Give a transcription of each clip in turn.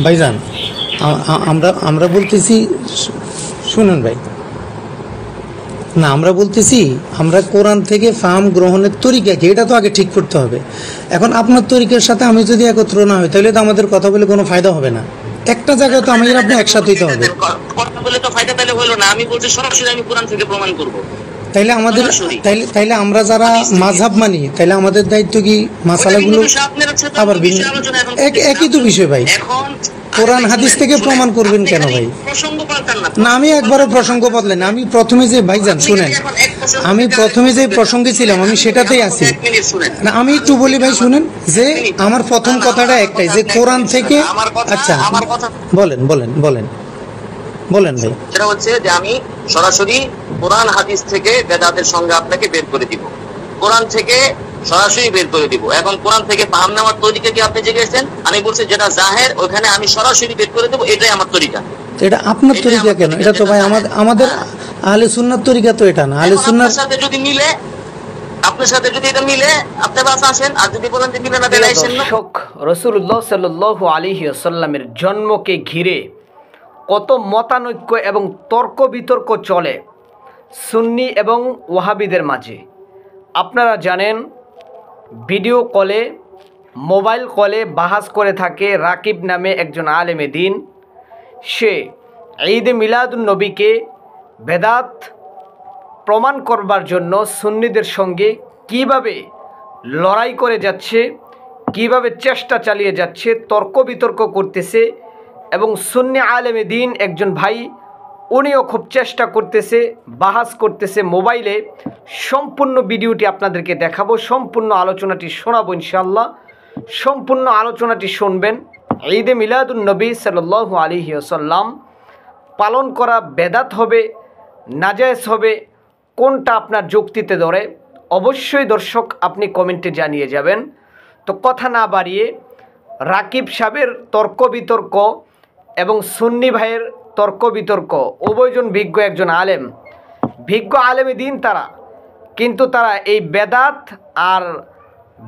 ভাইজান, আমরা আমরা বলতেছি, শুনুন ভাই, না আমরা বলতেছি আমরা কোরআন থেকে ফাহাম গ্রহণের তরিকা কি এটা তো আগে ঠিক করতে হবে। এখন আপনার তরিকার সাথে আমি যদি একত্র না হই তাহলে তো আমাদের কথা বলে কোনো ফায়দা হবে না। একটা জায়গায় তো আমাদের আপনি একসাথে হইতে হবে। কথা বলে তো ফায়দা তাহলে হলো না। আমি বলছি সরাসরি আমি কোরআন থেকে প্রমাণ করব। তাইলে আমাদের তাইলে আমরা যারা মাযহাব মানি তাইলে আমাদের দায়িত্ব কি মাসালাগুলো আবার একই তো বিষয় ভাই। কোরআন হাদিস থেকে প্রমাণ করবেন কেন ভাই? না আমি একবারও প্রসঙ্গ বদলেন। আমি প্রথমে যে ভাইজান শুনেন, আমি প্রথমে যে প্রসঙ্গে ছিলাম আমি সেটাতেই আছি না। আমি একটু বলি ভাই শুনেন, যে আমার প্রথম কথাটা একটাই যে কোরআন থেকে, আচ্ছা বলেন বলেন বলেন বলেন ভাই। সেটা হচ্ছে যে আমি সরাসরি কোরআন হাদিস থেকে বেদাতের সঙ্গে আপনাকে বের করে দিব, কোরআন থেকে সরাসরি বের করে দিব। এখন কোরআন থেকে ফাহাম নেওয়ার তরিকা কি আপনি জিজ্ঞেসেন, আমি বলছি যেটা জাহের ওখানে আমি সরাসরি বের করে দেব, এটাই আমার তরিকা। এটা আপনার তরিকা কেন? এটা তো ভাই আমাদের আহলে সুন্নাত তরিকা তো এটা না। আহলে সুন্নাত সাথে যদি মিলে, আপনার সাথে যদি এটা মিলে আপনি বাস আসেন, আর যদি বলেন যে মিলে না তাহলে আসেন না। রাসূলুল্লাহ সাল্লাল্লাহু আলাইহি ওয়াসাল্লামের জন্মকে ঘিরে কত মতানৈক্য এবং তর্ক বিতর্ক চলে সুন্নি এবং ওয়াহাবিদের মাঝে। আপনারা জানেন ভিডিও কলে, মোবাইল কলে বাহাস করে থাকে রাকিব নামে একজন আলেমে দিন। সে ঈদে মিলাদুন নবীকে বেদাত প্রমাণ করবার জন্য সুন্নিদের সঙ্গে কিভাবে লড়াই করে যাচ্ছে, কিভাবে চেষ্টা চালিয়ে যাচ্ছে, তর্ক বিতর্ক করতেছে। এবং সুন্নি আলেমে দিন একজন ভাই, উনিও খুব চেষ্টা করতেছে, বাহাস করতেছে মোবাইলে। সম্পূর্ণ ভিডিওটি আপনাদেরকে দেখাবো, সম্পূর্ণ আলোচনাটি শোনাবো ইনশাআল্লাহ। সম্পূর্ণ আলোচনাটি শুনবেন। ঈদে মিলাদুন নবী সাল্লাল্লাহু আলাইহি ওয়াসাল্লাম পালন করা বেদাত হবে, নাজায়েজ হবে, কোনটা আপনার যুক্তিতে ধরে অবশ্যই দর্শক আপনি কমেন্টে জানিয়ে যাবেন। তো কথা না বাড়িয়ে রাকিব সাহেবের তর্ক বিতর্ক এবং সুন্নি ভাইয়ের তর্ক বিতর্ক, উভয়জন বিজ্ঞ একজন আলেম, বিজ্ঞ আলেমে দিন তারা, কিন্তু তারা এই বেদাত আর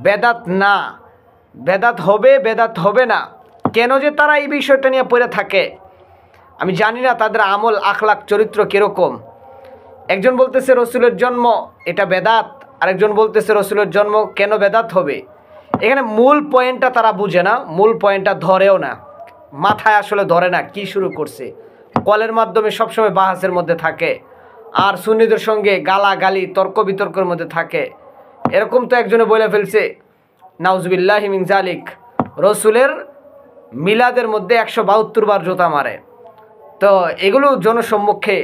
বেদাত না, বেদাত হবে বেদাত হবে না, কেন যে তারা এই বিষয়টা নিয়ে পড়ে থাকে আমি জানি না। তাদের আমল আখলাক চরিত্র কীরকম। একজন বলতেছে রসুলের জন্ম এটা বেদাত, আরেকজন বলতেছে রসুলের জন্ম কেন বেদাত হবে। এখানে মূল পয়েন্টটা তারা বুঝে না, মূল পয়েন্টটা ধরেও না, মাথায় আসলে ধরে না কি শুরু করছে। কলের মাধ্যমে সবসময় বাহাসের মধ্যে থাকে আর সুন্নিদের সঙ্গে গালাগালি তর্ক বিতর্কের মধ্যে থাকে। এরকম তো একজনে বলে ফেলছে নাউজুবিল্লাহি মিন জালিক, রসুলের মিলাদের মধ্যে 172 বার জোতা মারে। তো এগুলো জনসম্মুখে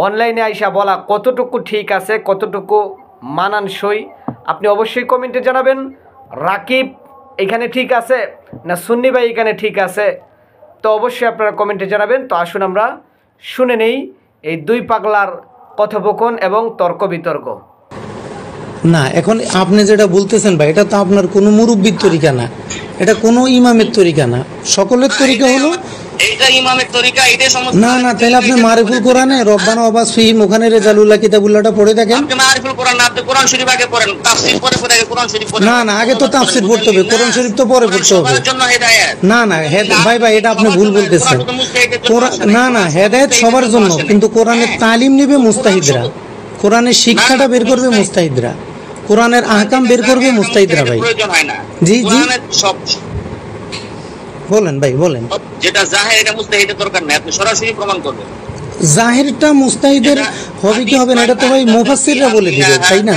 অনলাইনে আইসা বলা কতটুকু ঠিক আছে, কতটুকু মানানসই আপনি অবশ্যই কমেন্টে জানাবেন। রাকিব এখানে ঠিক আছে না সুন্নি ভাই এখানে ঠিক আছে, তো অবশ্যই আপনারা কমেন্টে জানাবেন। তো আসুন আমরা শুনে নেই এই দুই পাগলার কথোপকথন এবং তর্ক বিতর্ক। না এখন আপনি যেটা বলতেছেন ভাই, এটা তো আপনার কোনো মুরব্বির তরিকা না, এটা কোনো ইমামের তরিকা না। সকলের তরিকা হলো এইটা ইমামের তরিকা, এটাই সমস্ত। না না তাহলে আপনি মারিফুল কোরআনে রব্বানা ওয়াবাস ফিহিম ওখানে রেজালুল্লাহ কিতাবুল্লাহটা পড়ে দেখেন। আপনি মারিফুল কোরআন না, আপনি কোরআন শরীফ আগে পড়েন, তাফসীর পরে পড়ে আগে কোরআন শরীফ পড়েন। না না আগে তো তাফসীর পড়তে হবে, কোরআন শরীফ তো পরে পড়তে হবে। সবার জন্য হেদায়েত। না না ভাই ভাই এটা আপনি ভুল বলতেছেন। না না হেদায়েত সবার জন্য, কিন্তু কোরআনের তালিম নেবে মুস্তাহিদরা, কোরআনের শিক্ষাটা বের করবে মুস্তাহিদরা, কোরআনের আহকাম বের করবে মুস্তাহিদরা ভাই। জি জি বলেন ভাই বলেন। যেটা জাহের এটা মুস্তাহিদের দরকার নাই, আপনি সরাসরি প্রমাণ করবেন। জাহেরটা মুস্তাহিদের হবে কি হবে না এটা তো ভাই মুফাসসিররা বলে দিবে, তাই না?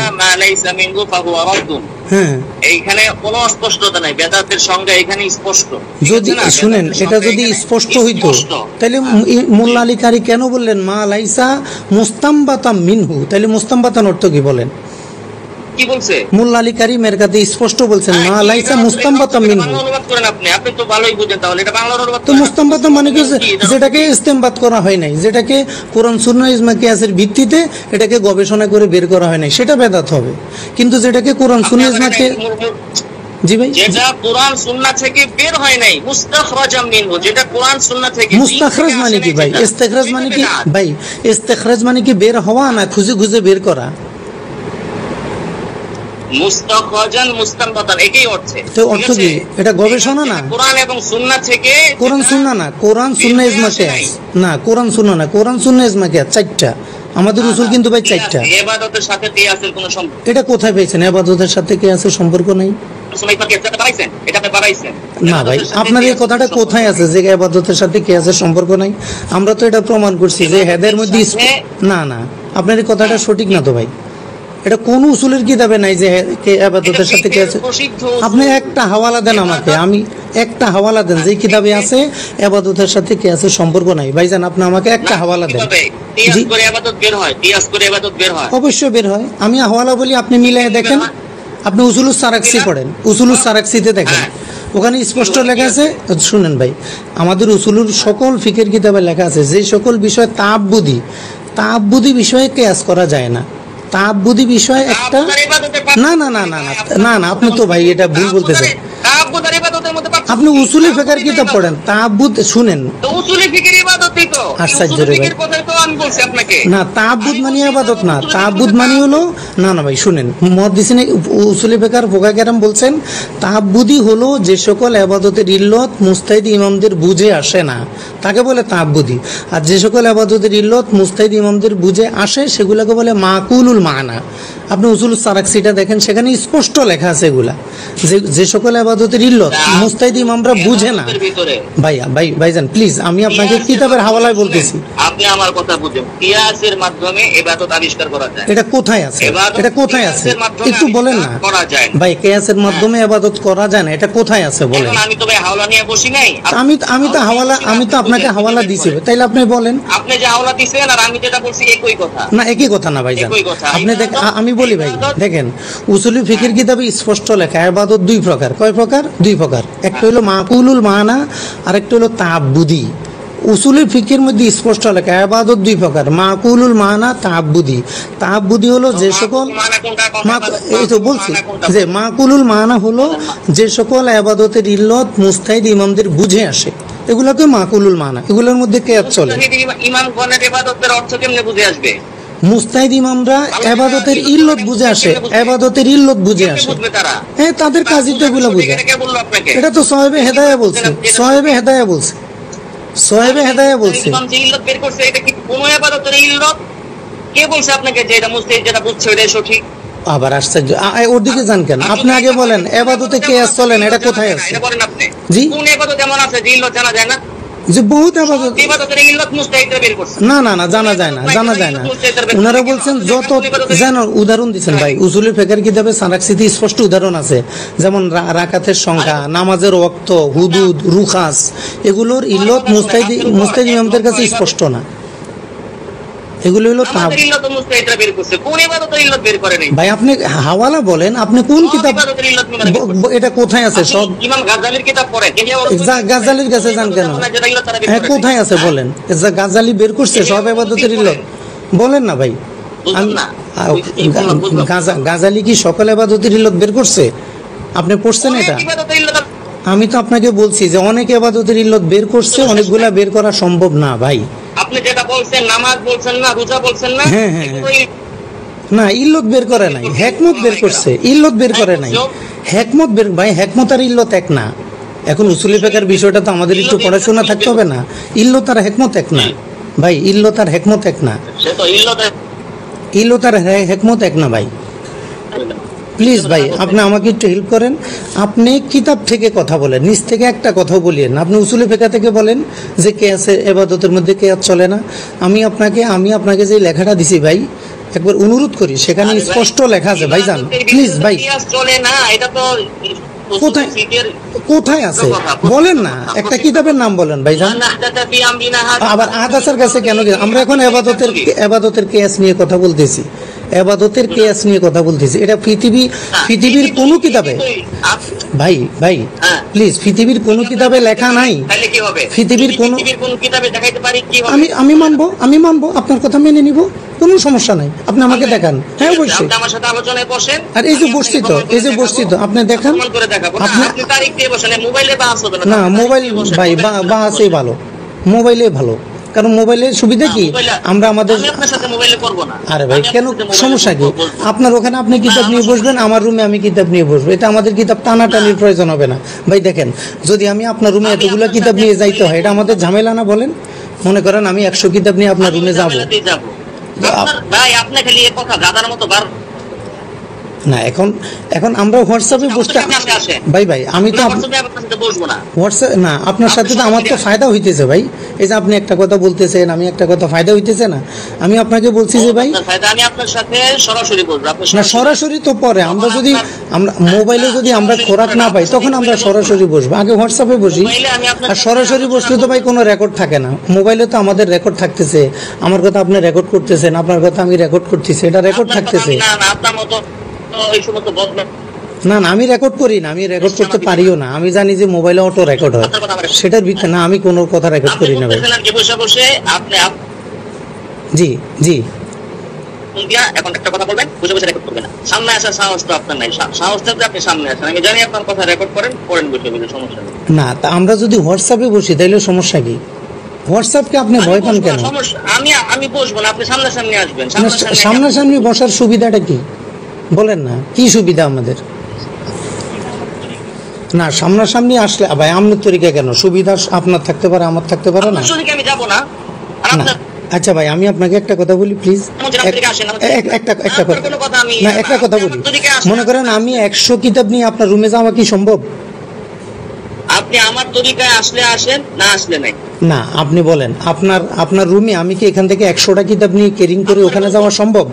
হ্যাঁ এইখানে কোনো স্পষ্টতা নাই, বেদাতের সংজ্ঞা এখানে স্পষ্ট। যদি শুনেন এটা যদি স্পষ্ট হইতো তাহলে মোল্লা আলী কারি কেন বললেন মা লাইসা মুস্তামবাতাম মিনহু, তাহলে মুস্তামবাতান অর্থ কি বলেন? কি বলছে মোল্লা আলী কারি মেরকাতে স্পষ্ট বলছেন মা লাইসা মুস্তামবাতাম মিনহু। অনুবাদ করেন আপনি, আপনি তো ভালোই বুঝেন, তাহলে এটা বাংলা অনুবাদ। তো মুস্তামবাত মানে কি? যেটাকে ইস্তেমবাত করা হয় নাই, যেটাকে কোরআন সুন্নাহ ইজমা কিয়াসের ভিত্তিতে এটাকে গবেষণা করে বের করা হয় নাই, সেটা বেদাত হবে। কিন্তু যেটাকে কোরআন সুন্নাহ ইজমাকে, জি ভাই, যেটা কোরআন সুন্নাহ থেকে বের হয় নাই, মুস্তাখরাজাম মিনহু, যেটা কোরআন সুন্নাহ থেকে। মুস্তাখরাজ মানে কি ভাই? ইস্তেখরাজ মানে কি ভাই? ইস্তেখরাজ মানে কি বের হওয়া না খুঁজে খুঁজে বের করা? মুস্তাখরাজান মুস্তানবাতান একই অর্থে। তো অর্থ কি? এটা গবেষণা না? কোরআন এবং সুন্নাহ থেকে। কোরআন সুন্নাহ না, কোরআন সুন্নাহ ইজমা কিয়াস না, কোরআন সুন্নাহ না, কোরআন সুন্নাহ ইজমা কিয়াস চারটা। আমাদের উসুল কিন্তু ভাই চারটা। ইবাদতের সাথে কিয়াসের কোনো সম্পর্ক? এটা কোথায় পেয়েছেন? ইবাদতের সাথে কিয়াসের সম্পর্ক নাই। না ভাই, আপনার এই কথাটা কোথায় আছে যে ইবাদতের সাথে কিয়াসের সম্পর্ক নাই? আমরা তো এটা প্রমাণ করছি যে হেদের মধ্যে না না, আপনার এই কথাটা সঠিক না তো ভাই। এটা কোন উসুলের কিতাবে নাই যে ইবাদতের সাথে কিয়াস। আপনি একটা হাওয়ালা দেন আমাকে, আমি একটা হাওয়ালা দেন যে কিতাবে আছে ইবাদতের সাথে কিয়াসের সম্পর্ক নাই। ভাইজান আপনি আমাকে একটা হাওয়ালা দেন। জি, অবশ্যই বের হয়। আমি হাওয়ালা বলি, আপনি মিলাই দেখেন। আপনি উসুলুস সারাক্সি পড়েন, উসুলুস সারাক্সিতে দেখেন, ওখানে স্পষ্ট লেখা আছে। শুনেন ভাই, আমাদের উসুলুর সকল ফিকের কিতাবে লেখা আছে যে সকল বিষয় তাআব্বুদি বিষয়ে কিয়াস করা যায় না। তাআব্বুদি বিষয় একটা না না না না না না, আপনি তো ভাই এটা ভুল বলতেছেন। আপনি উসুলি ফিকহের কিতাব পড়েন, তাআব্বুদ শুনেন। আশ্চর্য রে ভাই, না তাআব্বুদ মানে ইবাদত না, তাআব্বুদ মানে হলো না না ভাই শুনেন, মুহাদ্দিসিনে উসুলি ফিকহের ফুকাহা কেরাম বলছেন তাআব্বুদি হলো যে সকল ইবাদতের ইল্লত মুস্তাহিদ ইমামদের বুঝে আসে না, তাকে বলে তাআব্বুদি। আর যে সকল ইবাদতের ইল্লত মুস্তাহিদ ইমামদের বুঝে আসে সেগুলোকে বলে মাকুলুল মানা। আপনি উসুলুস সারাক্সিটা দেখেন, সেখানে স্পষ্ট লেখা আছে এগুলা যে সকল ইবাদতের ইল্লত মুস্তাহিদ ইমামরা বুঝে না। ভাইজান প্লিজ, আমি আপনাকে কিতাবের হাওয়ালায় বলতেছি। আপনি আমার কথা বুঝেন, কিয়াসের মাধ্যমে ইবাদত আবিষ্কার করা যায়। এটা কোথায় আছে? এটা কোথায় আছে একটু বলেন না ভাই। কিয়াসের মাধ্যমে ইবাদত করা যায় না, এটা কোথায় আছে বলেন? আমি তো ভাই হাওলা নিয়ে বসি নাই। আমি তো আপনাকে হাওয়ালা দিছি, তাইলে আপনি বলেন। আপনি যে হাওলা দিছেন আর আমি যেটা বলছি একই কথা না? একই কথা না ভাইজান। আপনি দেখেন, আমি বলি ভাই দেখেন, উসুলি ফিকহের কিতাবে স্পষ্ট লেখা ইবাদত দুই প্রকার। কয় প্রকার? দুই প্রকার। একটা হলো মাকুলুল মানা আর একটা হলো তাআব্বুদি। উসুলি ফিকহের মধ্যে স্পষ্ট লেখা ইবাদত দুই প্রকার, মাকুলুল মানা, তাআব্বুদি। তাআব্বুদি হলো যে সকল, এই তো বলছি যে মাকুলুল মানা হলো যে সকল ইবাদতের ইল্লত মুস্তাহিদ ইমামদের বুঝে আসে, এগুলোকে মাকুলুল মানা, এগুলোর মধ্যে কিয়াস চলে। ইমামগণের ইবাদতের অর্থ কেমনে বুঝে আসবে? মুস্তাহিদ ইমামরা ইবাদতের ইল্লত বুঝে আসে, ইবাদতের ইল্লত বুঝে আসে। হ্যাঁ, তাদের কাজই তো এগুলো বুঝে। এটা তো সাহেবে হেদায়া বলছে, সাহেবে হেদায়া বলছে, সাহেবে হেদায়া বলছে। ইল্লত বের করছে, এটা কি কোন ইবাদতের ইল্লত? কে বলছে আপনাকে যে এটা মুস্তাহিদ যেটা বুঝছে ওটাই সঠিক? আবার আশ্চর্য, ওর দিকে যান কেন? আপনি আগে বলেন ইবাদতে কিয়াস চলে না, এটা কোথায় আছে? এটা বলেন আপনি। জি, কোন ইবাদত এমন আছে যে ইল্লত জানা যায় না? যে বহুত ইবাদতের ইল্লত মুস্তাহিদরা বের করছে। না না না, জানা যায় না, জানা যায় না। ওনারা বলছেন যত জানো, উদাহরণ দিচ্ছেন ভাই। উসুলি ফিকহের কিতাবে সারাক্সিতে স্পষ্ট উদাহরণ আছে, যেমন রাকাতের সংখ্যা, নামাজের ওয়াক্ত, হুদুদ, রুখাস, এগুলোর ইল্লত মুস্তাহিদ ইমামদের কাছে স্পষ্ট না। এগুলো হলো ভাই। আপনি হাওয়ালা বলেন, আপনি কোন কিতাব, এটা কোথায় আছে? সব গাজালির কাছে যান কেন? হ্যাঁ, কোথায় আছে বলেন? গাজালি বের করছে সব ইবাদতের ইল্লত, বলেন না ভাই। গাজালি কি সকল ইবাদতের ইল্লত বের করছে? আপনি পড়ছেন এটা? আমি তো আপনাকে বলছি যে অনেক ইবাদতের ইল্লত বের করছে, অনেকগুলা বের করা সম্ভব না ভাই। আপনি যেটা বলছেন, নামাজ বলছেন না, রোজা বলছেন না, হ্যাঁ হ্যাঁ না, ইল্লত বের করে নাই, হিকমত বের করছে, ইল্লত বের করে নাই, হিকমত বের। ভাই হিকমত আর ইল্লত এক না। এখন উসুলি ফিকহের বিষয়টা তো আমাদের একটু পড়াশোনা থাকতে হবে না? ইল্লত আর হিকমত এক না ভাই, ইল্লত আর হিকমত এক না, ইল্লত আর হিকমত এক না ভাই। প্লিজ ভাই, আপনি আমাকে একটু হেল্প করেন। আপনি কিতাব থেকে কথা বলেন, নিজ থেকে একটা কথা বলিয়েন। আপনি উসুলি ফিকহ থেকে বলেন যে কিয়াসের ইবাদতের মধ্যে কিয়াস চলে না। আমি আপনাকে যে লেখাটা দিছি ভাই, একবার অনুরোধ করি, সেখানে স্পষ্ট লেখা আছে ভাইজান, প্লিজ ভাই। চলে না, এটা তো কোথায় আছে বলেন না, একটা কিতাবের নাম বলেন ভাইজান। আবার আদাসের কাছে কেন? আমরা এখন ইবাদতের কিয়াস নিয়ে কথা বলতেছি, ইবাদতের কিয়াস নিয়ে কথা বলতেছি। এটা পৃথিবীর কোন কিতাবে ভাই প্লিজ, পৃথিবীর কোন কিতাবে লেখা নাই। পৃথিবীর কোন কিতাবে দেখাইতে পারি কি হবে? আমি মানবো, আপনার কথা মেনে নিব, কোনো সমস্যা নাই। আপনি আমাকে দেখান। হ্যাঁ অবশ্যই, আমার সাথে আলোচনায় বসেন। আর এই যে বসছি তো আপনি দেখান। আপনি তারিখ দিয়ে বসেন, মোবাইলে বাস হবে না, মোবাইল ভাই বাসই ভালো, মোবাইলে ভালো। কারণ মোবাইলের সুবিধা কি, আমরা আমাদের আমি আপনার সাথে মোবাইলে করব না। আরে ভাই আমি কেন, আপনার সাথে মোবাইলে সমস্যা কি? বলবো। আপনার ওখানে আপনি কিতাব নিয়ে বসবেন, আমার রুমে আমি কিতাব নিয়ে বসবো, এটা আমাদের কিতাব টানাটানির প্রয়োজন হবে না ভাই। দেখেন, যদি আমি আপনার রুমে আমি এতগুলো আপনার কিতাব সাথে নিয়ে যাইতে হয়, মোবাইলে এটা আমাদের ঝামেলা না বলেন? মনে করেন আমি 100 কিতাব নিয়ে আপনার আমি রুমে যাব ঝামেলাতেই যাবো। ভাই আপনি খালি এই কথা গাদার মতো বার না। এখন এখন আমরা হোয়াটসঅ্যাপে বসতে, ভাই ভাই আমি তো আপনার সাথে বসবো না। হোয়াটসঅ্যাপ না, আপনার সাথে তো আমার তো ফায়দা হইতেছে ভাই। এই যে আপনি একটা কথা বলতেছেন, আমি একটা কথা, ফায়দা হইতেছে না? আমি আপনাকে বলছি যে ভাই আমি আপনার সাথে সরাসরি বলবো। না, সরাসরি তো পরে আমরা যদি আমরা মোবাইলে যদি আমরা খোরাক না পাই তখন আমরা সরাসরি বসবো, আগে হোয়াটসঅ্যাপে বসি। আর সরাসরি বসলে তো ভাই কোনো রেকর্ড থাকে না, মোবাইলে তো আমাদের রেকর্ড থাকতেছে, আমার কথা আপনি রেকর্ড করতেছেন, আপনার কথা আমি রেকর্ড করতেছি, এটা রেকর্ড থাকতেছে। না না, আপনার মতো এই সমস্ত বদনাম না না, আমি রেকর্ড করি না, আমি রেকর্ড করতে পারিও না। আমি জানি যে মোবাইলে অটো রেকর্ড হয়, সেটার ভিতরে না, আমি কোনো কথা রেকর্ড করি না ভাই। বসে বসে আপনি জি জি, দিয়া এখন একটা কথা বলবেন, বসে বসে রেকর্ড করবেন না। সামনে আসার সাহস তো আপনার নাই। সাহস থাকলে আপনি সামনে আসেন, আমি জানি আপনার কথা রেকর্ড করেন বসে বসে, সমস্যা নেই। না, তা আমরা যদি হোয়াটসঅ্যাপে বসি তাহলে সমস্যা কি? হোয়াটসঅ্যাপকে আপনি ভয় পান কেন? আমি বসবো না, আপনি সামনাসামনি আসবেন। সামনাসামনি বসার সুবিধাটা কি বলেন না, কি সুবিধা আমাদের? না, সামনাসামনি আসলে ভাই আপনার তরিকা কেন? সুবিধা আপনার থাকতে পারে, আমার থাকতে পারে না? আমি যাবো না। না, আচ্ছা ভাই, আমি আপনাকে একটা কথা বলি প্লিজ, একটা কথা বলি। মনে করেন আমি 100 কিতাব নিয়ে আপনার রুমে যাওয়া কি সম্ভব? আপনি আমার তরিকায় আসলে আসেন, না আসলে নাই। না, আপনি বলেন আপনার রুমে আমি কি এখান থেকে 100টা কিতাব নিয়ে ক্যারিং করে ওখানে যাওয়া সম্ভব?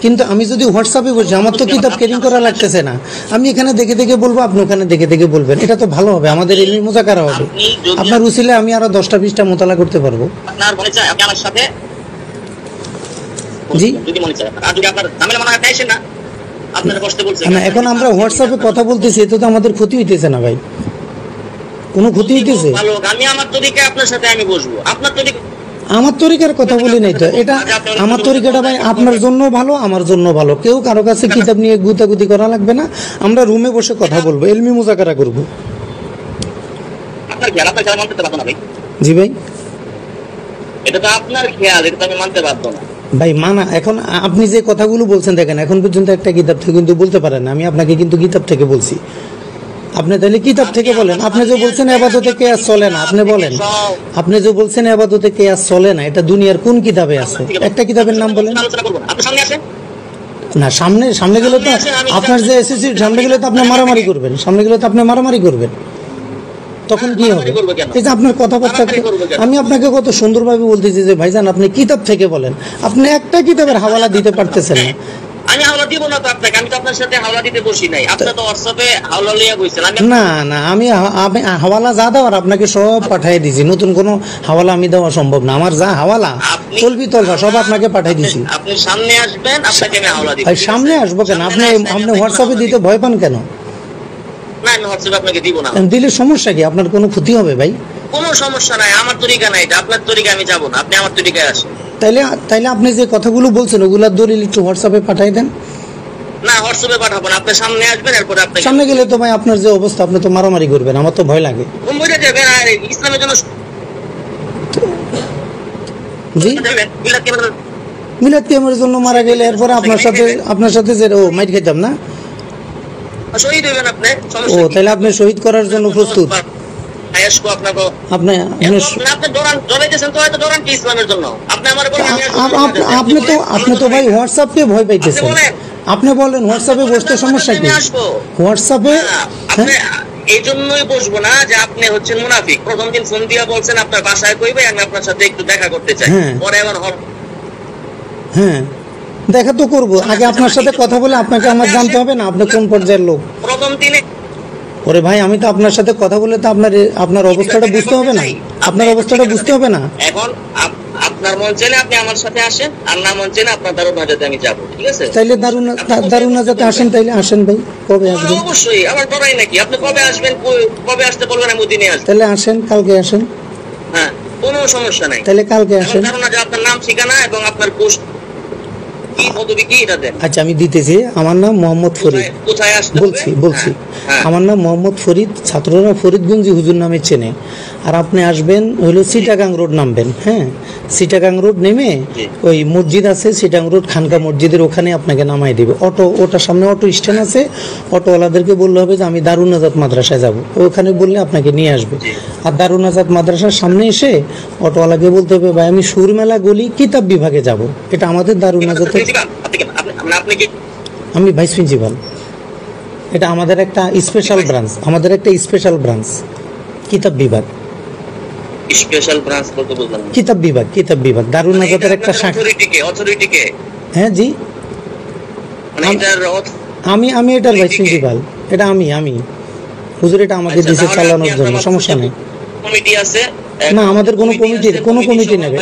কিন্তু আমি যদি হোয়াটসঅ্যাপে বসি, আমার তো কিতাব ক্যারিং করা লাগতেছে না, আমি এখানে দেখে দেখে বলবো, আপনি ওখানে দেখে দেখে বলবেন, এটা তো ভালো হবে, আমাদের ইলমি মুযাকারা হবে। আপনার উসিলে আমি আরো 10টা 20টা মোতালা করতে পারবো। আপনার মনে চায় আপনি আমার সাথে জি, যদি মনে চায়, আর যদি আপনার ঝামেলা মনে হয় তাইছেন না, আপনারা বসতে বলছেন না, এখন আমরা হোয়াটসঅ্যাপে কথা বলতেছি, এতে তো আমাদের ক্ষতি হইতেছে না ভাই, কোনো ক্ষতি হইতেছে? ভালো, আমি আমার তরিকায় আপনার সাথে আমি বসবো, আপনার তরিকা। আমার তরিকার কথা বলি নাই তো, এটা আমার তরিকাটা ভাই আপনার জন্য ভালো, আমার জন্য ভালো। কেউ কারো কাছে কিতাব নিয়ে গুতাগুতি করা লাগবে না, আমরা রুমে বসে কথা বলবো, ইলমি মুযাকারা করব। আপনার খেয়াল, আপনার খেয়াল মানতে পারবো না ভাই। জি ভাই, এটা তো আপনার খেয়াল, এটা তো আমি মানতে পারবো না ভাই। মানা, এখন আপনি যে কথাগুলো বলছেন দেখেন, এখন পর্যন্ত একটা কিতাব থেকে কিন্তু বলতে পারেন না, আমি আপনাকে কিন্তু কিতাব থেকে বলছি, আপনি তাহলে কিতাব থেকে বলেন। আপনি যে বলছেন ইবাদতে কিয়াস চলে না, আপনি বলেন, আপনি যে বলছেন ইবাদতে কিয়াস চলে না, এটা দুনিয়ার কোন কিতাবে আছে? একটা কিতাবের নাম বলেন। আলোচনা করবো না, আপনি সামনে আসেন না, সামনে গেলে তো আপনার যে এসএসসির সামনে গেলে তো আপনি মারামারি করবেন, সামনে গেলে তো আপনি মারামারি করবেন, তখন কি হবে? এই যে আপনার কথাবার্তা, আমি আপনাকে কত সুন্দরভাবে বলতেছি যে ভাইজান আপনি কিতাব থেকে বলেন, আপনি একটা কিতাবের হাওয়ালা দিতে পারতেছেন না। আমি হাওলা দিব না তো আপনাকে, আমি তো আপনার সাথে হাওলা দিতে বসি নাই, আপনি তো হোয়াটসঅ্যাপে হাওলা লইয়া কইছেন। না না, আমি হাওয়ালা যা দেওয়ার আপনাকে সব পাঠিয়ে দিছি, নতুন কোনো হাওয়ালা আমি দেওয়া সম্ভব না, আমার যা হাওয়ালা তলবা সব আপনাকে পাঠিয়ে দিছি। আপনি সামনে আসবেন, আপনাকে আমি হাওলা দিব। সামনে আসবো কেন? আপনি হোয়াটসঅ্যাপে দিতে ভয় পান কেন? না, আমি হোয়াটসঅ্যাপে আপনাকে দিব না। দিলে সমস্যা কি? আপনার কোনো ক্ষতি হবে ভাই? কোনো সমস্যা নাই, আমার তরিকা নাই, এটা আপনার তরিকা, আমি যাব না, আপনি আমার তরিকায় আসেন। তাইলে আপনি যে কথাগুলো বলছেন ওগুলার দলিল একটু হোয়াটসঅ্যাপে পাঠিয়ে দেন। না, হোয়াটসঅ্যাপে পাঠাবো না, আপনি সামনে আসবেন, এরপরে আপনি সামনে গেলে তো ভাই আপনার যে অবস্থা, আপনি তো মারামারি করবেন, আমার তো ভয় লাগে। মুম্বাইতে যাবেন, আর ইসলামের জন্য জি, মিলাদ কিয়ামের জন্য মারা গেলে এরপরে আপনার সাথে যে মাইট খেতাম না, শহীদ হইবেন আপনি। ও, তাহলে আপনি শহীদ করার জন্য প্রস্তুত? আপনি তো ভাই হোয়াটসঅ্যাপে ভয় পাইতেছেন, আপনি বলেন হোয়াটসঅ্যাপে বসতে সমস্যা কি? হোয়াটসঅ্যাপে এই জন্যই বসবো না যে আপনি হচ্ছেন মুনাফিক। প্রথম দিন ফোন দিয়া বলছেন আপনার বাসায় কইবে, আমি আপনার সাথে একটু দেখা করতে চাই, পরে আবার হ্যাঁ দেখা তো করবো, আগে আপনার সাথে কথা বলে আপনাকে আমার জানতে হবে না আপনি কোন পর্যায়ের লোক। প্রথম দিনে ওরে ভাই, আমি তো আপনার সাথে কথা বলে তো আপনার অবস্থাটা বুঝতে হবে না? আপনার অবস্থাটা বুঝতে হবে না? এখন আপনার মন চাইলে আপনি আমার সাথে আসেন, আর না মন চাইলে আপনার দারুন নাজাতে আমি যাবো, ঠিক আছে? তাইলে দারুন নাজাতে আসেন, তাইলে আসেন ভাই। কবে আসবেন? অবশ্যই, আমার ডরাই নাকি? আপনি কবে আসবেন, কবে আসতে বলবেন, আমি ওদিনে আসবো। তাহলে আসেন, কালকে আসেন। হ্যাঁ, কোনো সমস্যা নাই। তাহলে কালকে আসেন। কারণ আপনার নাম, ঠিকানা এবং আপনার পোস্ট কি পদবি কি এটা দেন। আচ্ছা আমি দিতেছি, আমার নাম মোহাম্মদ ফরিদ। কোথায় আসতে হবে? বলছি হ্যাঁ। আমার নাম মোহাম্মদ ফরিদ, ছাত্ররা ফরিদগঞ্জি হুজুর নামে চেনে। আর আপনি আসবেন হলো চিটাগাং রোড নামবেন, হ্যাঁ চিটাগাং রোড নেমে জি। ওই মসজিদ আছে চিটাগাং রোড খানকা মসজিদের ওখানে আপনাকে নামাই দিবে অটো, ওটার সামনে অটো স্ট্যান্ড আছে, অটোওয়ালাদেরকে বললে হবে যে আমি দারুন নাজাত মাদ্রাসায় যাব, ওখানে বললে আপনাকে নিয়ে আসবে। আর দারুন নাজাত মাদ্রাসার সামনে এসে অটোওয়ালাকে বলতে হবে ভাই আমি সুরমেলা গলি কিতাব বিভাগে যাব, এটা আমাদের দারুন নাজাতের, আপনি কি আমি ভাইস প্রিন্সিপাল। এটা আমাদের একটা স্পেশাল ব্রাঞ্চ, কিতাব বিভাগ। স্পেশাল ব্রাঞ্চ বলতে বুঝলাম না। কিতাব বিভাগ দারুন নাজাতের একটা শাখা। অথরিটি কে? হ্যাঁ জি, মানে এটার আমি এটার ভাইস প্রিন্সিপাল, এটা আমি হুজুর এটা আমাকে দিয়েছে চালানোর জন্য, সমস্যা নেই। কমিটি আছে? না আমাদের কোনো কমিটি নেবে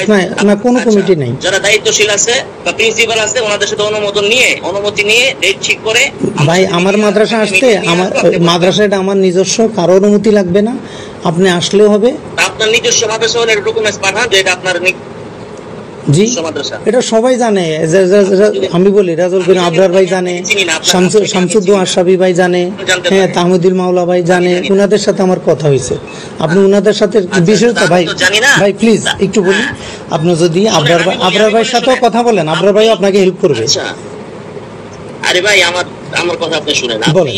না, কোনো কমিটি নেই। যারা দায়িত্বশীল আছে বা প্রিন্সিপাল আছে ওনাদের সাথে অনুমতি নিয়ে ডেট ঠিক করে ভাই আমার মাদ্রাসা আসতে, আমার মাদ্রাসা এটা আমার নিজস্ব, কারো অনুমতি লাগবে না, আপনি আসলেও হবে। আপনার নিজস্ব মাদ্রাসা হলে ডকুমেন্টস পাঠান যে এটা আপনার জি মাদ্রাসা। এটা সবাই জানে, আমি বলি রাজুল বিন আবরার ভাই জানে, শামসুদ্দো আশরাফি ভাই জানে, হ্যাঁ তাহমিদুল মাওলা ভাই জানে, উনাদের সাথে আমার কথা হয়েছে। আপনি উনাদের সাথে বিশেষত ভাই প্লিজ একটু বলি, আপনি যদি আবরার ভাইয়ের সাথেও কথা বলেন, আবরার ভাই আপনাকে হেল্প করবে। আরে ভাই আমার কথা আপনি শুনেন, আপনি